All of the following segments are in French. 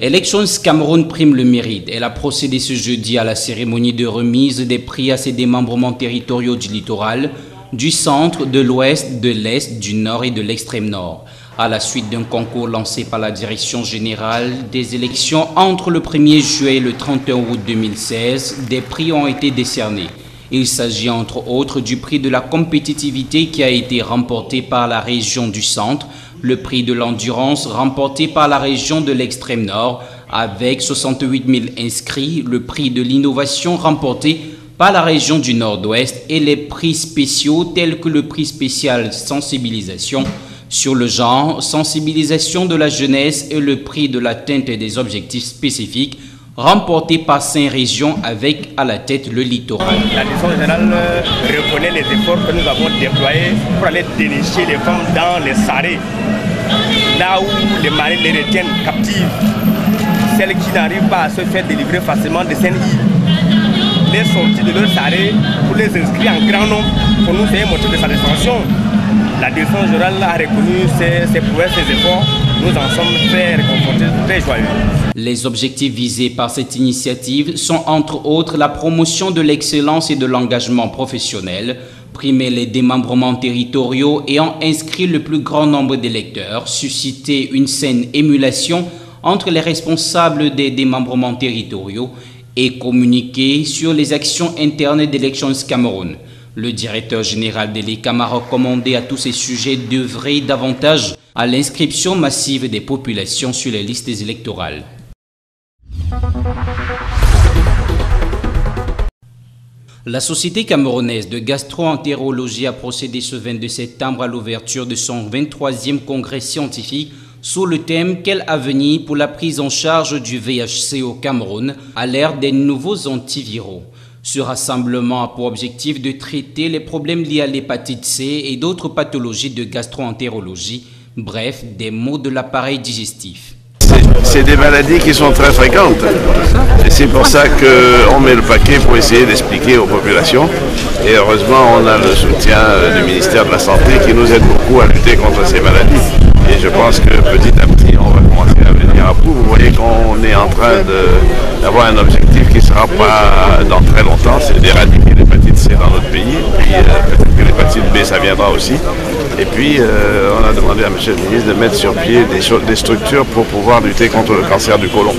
Elections Cameroun prime le mérite. Elle a procédé ce jeudi à la cérémonie de remise des prix à ses démembrements territoriaux du littoral, du centre, de l'ouest, de l'est, du nord et de l'extrême nord. À la suite d'un concours lancé par la Direction générale des élections entre le 1er juillet et le 31 août 2016, des prix ont été décernés. Il s'agit entre autres du prix de la compétitivité qui a été remporté par la région du centre, le prix de l'endurance remporté par la région de l'extrême nord avec 68 000 inscrits, le prix de l'innovation remporté par la région du nord-ouest et les prix spéciaux tels que le prix spécial sensibilisation sur le genre, sensibilisation de la jeunesse et le prix de l'atteinte des objectifs spécifiques remporté par 5 régions avec à la tête le littoral. La direction générale reconnaît les efforts que nous avons déployés pour aller dénicher les femmes dans les sarrés, là où les maris les retiennent captives, celles qui n'arrivent pas à se faire délivrer facilement des CNI. Les sorties de leurs sarrés pour les inscrire en grand nombre, pour nous c'est un motif de satisfaction. La direction générale a reconnu ses prouesses, ses efforts. Nous en sommes très réconfortés, très joyeux. Les objectifs visés par cette initiative sont entre autres la promotion de l'excellence et de l'engagement professionnel, primer les démembrements territoriaux ayant inscrit le plus grand nombre d'électeurs, susciter une saine émulation entre les responsables des démembrements territoriaux et communiquer sur les actions internes d'Elections Cameroun. Le directeur général de l'ECAM a recommandé à tous ces sujets d'œuvrer davantage à l'inscription massive des populations sur les listes électorales. La Société camerounaise de gastro-entérologie a procédé ce 22 septembre à l'ouverture de son 23e congrès scientifique sous le thème « Quel avenir pour la prise en charge du VHC au Cameroun à l'ère des nouveaux antiviraux ?» Ce rassemblement a pour objectif de traiter les problèmes liés à l'hépatite C et d'autres pathologies de gastro-entérologie, bref, des maux de l'appareil digestif. C'est des maladies qui sont très fréquentes et c'est pour ça qu'on met le paquet pour essayer d'expliquer aux populations et heureusement on a le soutien du ministère de la Santé qui nous aide beaucoup à lutter contre ces maladies et je pense que petit à petit on va commencer à venir à bout. Vous voyez qu'on est en train d'avoir un objectif qui ne sera pas dans très longtemps, c'est d'éradiquer l'hépatite C dans notre pays, puis peut-être que l'hépatite B ça viendra aussi. Et puis, on a demandé à M. le ministre de mettre sur pied des structures pour pouvoir lutter contre le cancer du côlon.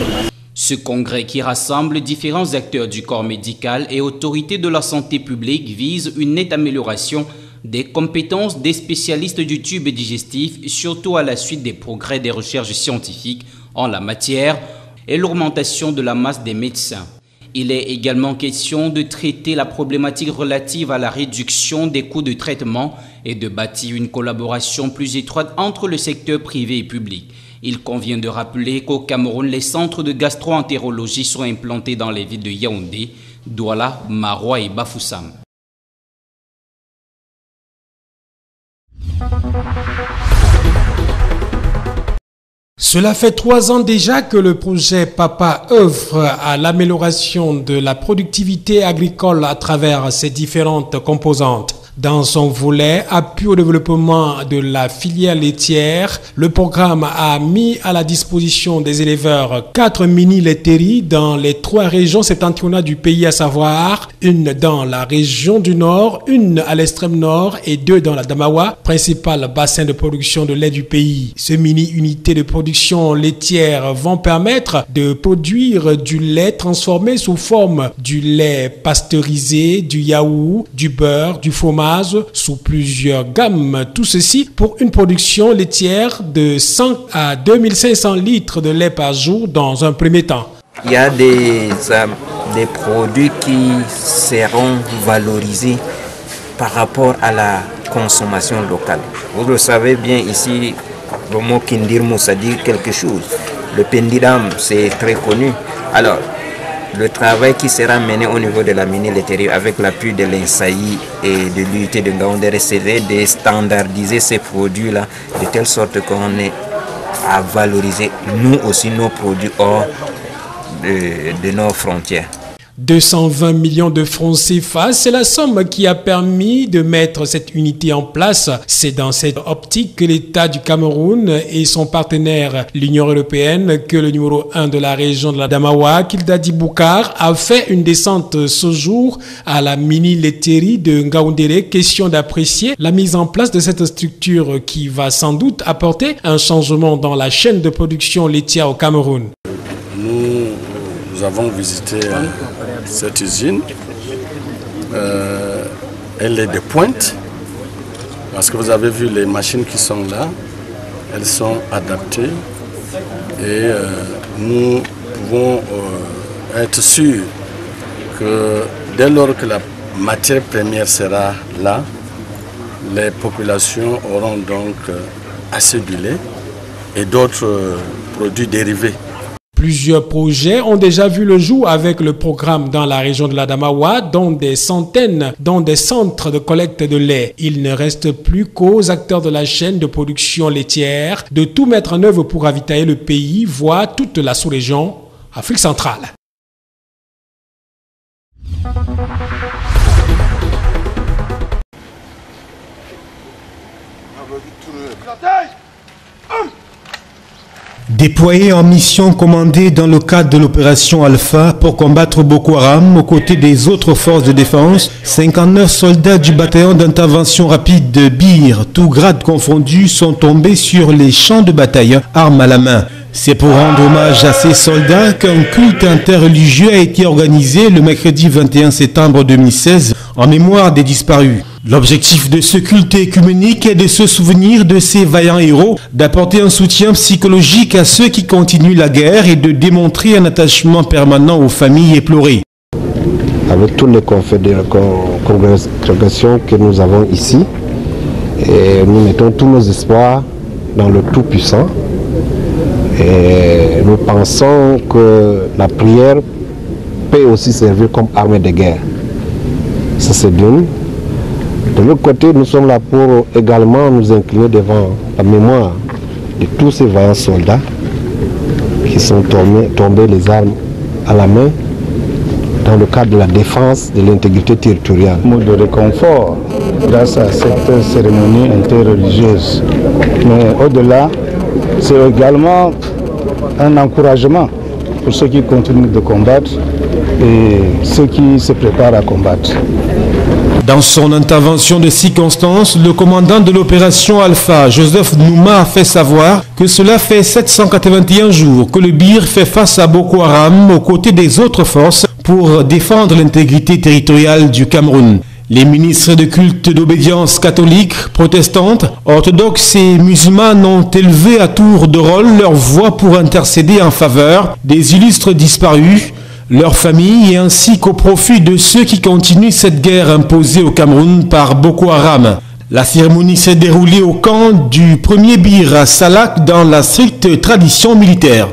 Ce congrès qui rassemble différents acteurs du corps médical et autorités de la santé publique vise une nette amélioration des compétences des spécialistes du tube digestif, surtout à la suite des progrès des recherches scientifiques en la matière et l'augmentation de la masse des médecins. Il est également question de traiter la problématique relative à la réduction des coûts de traitement et de bâtir une collaboration plus étroite entre le secteur privé et public. Il convient de rappeler qu'au Cameroun, les centres de gastro-entérologie sont implantés dans les villes de Yaoundé, Douala, Maroua et Bafoussam. Cela fait 3 ans déjà que le projet PAPA œuvre à l'amélioration de la productivité agricole à travers ses différentes composantes. Dans son volet appui au développement de la filière laitière, le programme a mis à la disposition des éleveurs 4 mini-laiteries dans les 3 régions septentrionales du pays, à savoir une dans la région du Nord, une à l'extrême nord et 2 dans la Damawa, principal bassin de production de lait du pays. Ces mini-unités de production laitière vont permettre de produire du lait transformé sous forme du lait pasteurisé, du yaourt, du beurre, du fromage, sous plusieurs gammes. Tout ceci pour une production laitière de 100 à 2500 litres de lait par jour dans un premier temps. Il y a des produits qui seront valorisés par rapport à la consommation locale. Vous le savez bien ici, le mot Kindirmou, ça dit quelque chose. Le pendidam, c'est très connu. Alors, le travail qui sera mené au niveau de la mine Letteri avec l'appui de l'INSAI et de l'UIT de Ngaoundéré serait de standardiser ces produits-là de telle sorte qu'on ait à valoriser nous aussi nos produits hors de nos frontières. 220 millions de francs CFA, c'est la somme qui a permis de mettre cette unité en place. C'est dans cette optique que l'État du Cameroun et son partenaire, l'Union européenne, que le numéro 1 de la région de la Damawa, Kildadi Boukar, a fait une descente ce jour à la mini laiterie de Ngaoundéré. Question d'apprécier la mise en place de cette structure qui va sans doute apporter un changement dans la chaîne de production laitière au Cameroun. Nous avons visité cette usine. Elle est de pointe parce que vous avez vu les machines qui sont là. Elles sont adaptées et nous pouvons être sûrs que dès lors que la matière première sera là, les populations auront donc assez de lait et d'autres produits dérivés. Plusieurs projets ont déjà vu le jour avec le programme dans la région de la Damawa, dont des centaines, dont des centres de collecte de lait. Il ne reste plus qu'aux acteurs de la chaîne de production laitière de tout mettre en œuvre pour ravitailler le pays, voire toute la sous-région Afrique centrale. Déployés en mission commandée dans le cadre de l'opération Alpha pour combattre Boko Haram aux côtés des autres forces de défense, 59 soldats du bataillon d'intervention rapide de Bir, tout grade confondus, sont tombés sur les champs de bataille, armes à la main. C'est pour rendre hommage à ces soldats qu'un culte interreligieux a été organisé le mercredi 21 septembre 2016 en mémoire des disparus. L'objectif de ce culte écuménique est de se souvenir de ces vaillants héros, d'apporter un soutien psychologique à ceux qui continuent la guerre et de démontrer un attachement permanent aux familles éplorées. Avec toutes les congrégations que nous avons ici, et nous mettons tous nos espoirs dans le Tout-Puissant. Et nous pensons que la prière peut aussi servir comme arme de guerre. Ça c'est d'une. De l'autre côté, nous sommes là pour également nous incliner devant la mémoire de tous ces vaillants soldats qui sont tombés les armes à la main dans le cadre de la défense de l'intégrité territoriale. Mot de réconfort grâce à cette cérémonie interreligieuse. Mais au-delà, c'est également un encouragement pour ceux qui continuent de combattre et ceux qui se préparent à combattre. Dans son intervention de circonstance, le commandant de l'opération Alpha, Joseph Nouma, a fait savoir que cela fait 781 jours que le Bir fait face à Boko Haram aux côtés des autres forces pour défendre l'intégrité territoriale du Cameroun. Les ministres de culte d'obédience catholique, protestante, orthodoxe et musulmane ont élevé à tour de rôle leur voix pour intercéder en faveur des illustres disparus, leurs familles et ainsi qu'au profit de ceux qui continuent cette guerre imposée au Cameroun par Boko Haram. La cérémonie s'est déroulée au camp du premier Bir à Salak dans la stricte tradition militaire.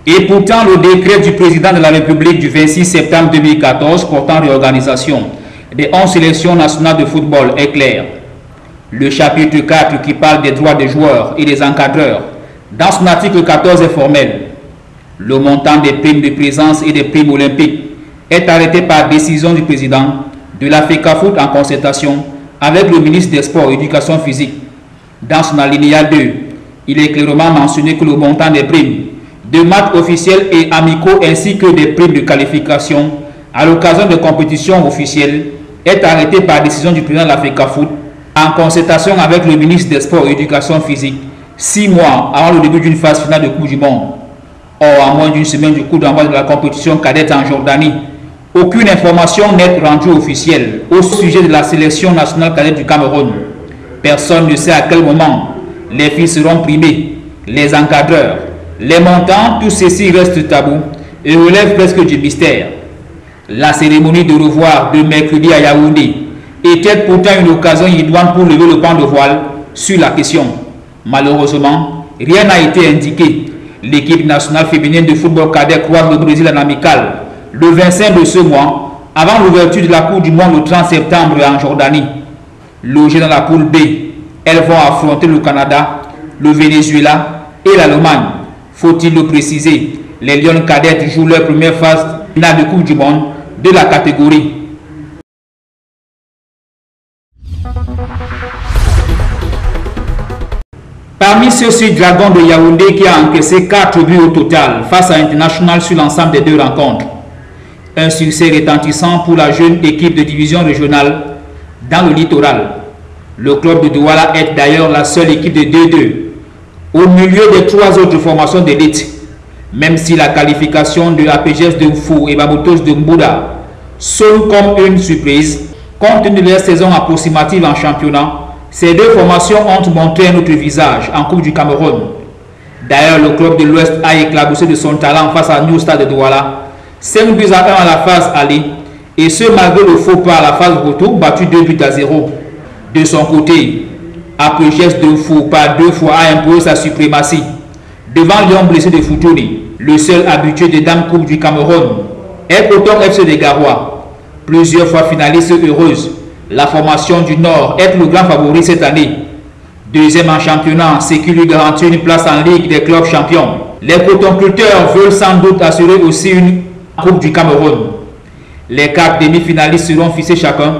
Et pourtant, le décret du président de la République du 26 septembre 2014 portant réorganisation des 11 sélections nationales de football est clair. Le chapitre 4 qui parle des droits des joueurs et des encadreurs, dans son article 14 est formel. Le montant des primes de présence et des primes olympiques est arrêté par décision du président de la FECAFOOT en concertation avec le ministre des Sports et de l'Éducation physique. Dans son alinéa 2, il est clairement mentionné que le montant des primes de matchs officiels et amicaux ainsi que des primes de qualification à l'occasion de compétitions officielles est arrêté par décision du président de la FECAFOOT en concertation avec le ministre des Sports et de l'Éducation physique 6 mois avant le début d'une phase finale de Coupe du Monde. Or, à moins d'une semaine du coup d'envoi de la compétition cadette en Jordanie, aucune information n'est rendue officielle au sujet de la sélection nationale cadette du Cameroun. Personne ne sait à quel moment les filles seront primées, les encadreurs, les montants, tout ceci reste tabou et relève presque du mystère. La cérémonie de revoir de mercredi à Yaoundé était pourtant une occasion idoine pour lever le pan de voile sur la question. Malheureusement, rien n'a été indiqué. L'équipe nationale féminine de football cadet croise le Brésil en amical le 25 de ce mois, avant l'ouverture de la Coupe du Monde le 30 septembre en Jordanie. Logées dans la poule B, elles vont affronter le Canada, le Venezuela et l'Allemagne. Faut-il le préciser, les Lions cadettes jouent leur première phase finale de Coupe du Monde de la catégorie. Parmi ceux-ci, Dragon de Yaoundé qui a encaissé 4 buts au total face à International sur l'ensemble des 2 rencontres. Un succès retentissant pour la jeune équipe de division régionale dans le littoral. Le club de Douala est d'ailleurs la seule équipe de 2-2 au milieu des 3 autres formations d'élite. Même si la qualification de APGS de Mfou et Babotos de Mbouda sonne comme une surprise, compte tenu de leur saison approximative en championnat, ces 2 formations ont montré un autre visage en Coupe du Cameroun. D'ailleurs, le club de l'Ouest a éclaboussé de son talent face à New Stade de Douala, 5 buts à 1 à la phase aller, et ce malgré le faux pas à la phase retour battu 2 buts à 0. De son côté, APGS de Mfou par 2 fois a imposé sa suprématie devant Lyon blessé de Foutouni, le seul habitué des Dames Coupe du Cameroun. Et Coton FC de Garoua, plusieurs fois finaliste heureuse, la formation du Nord est le grand favori cette année. Deuxième en championnat, ce qui lui garantit une place en Ligue des clubs champions. Les cotonculteurs veulent sans doute assurer aussi une Coupe du Cameroun. Les 4 demi-finalistes seront fixés chacun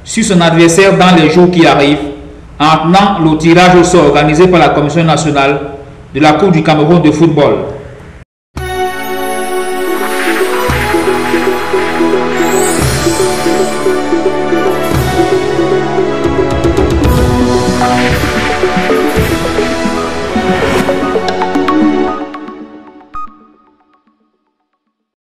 sur son adversaire dans les jours qui arrivent, en tenant le tirage au sort organisé par la Commission nationale de la Coupe du Cameroun de football.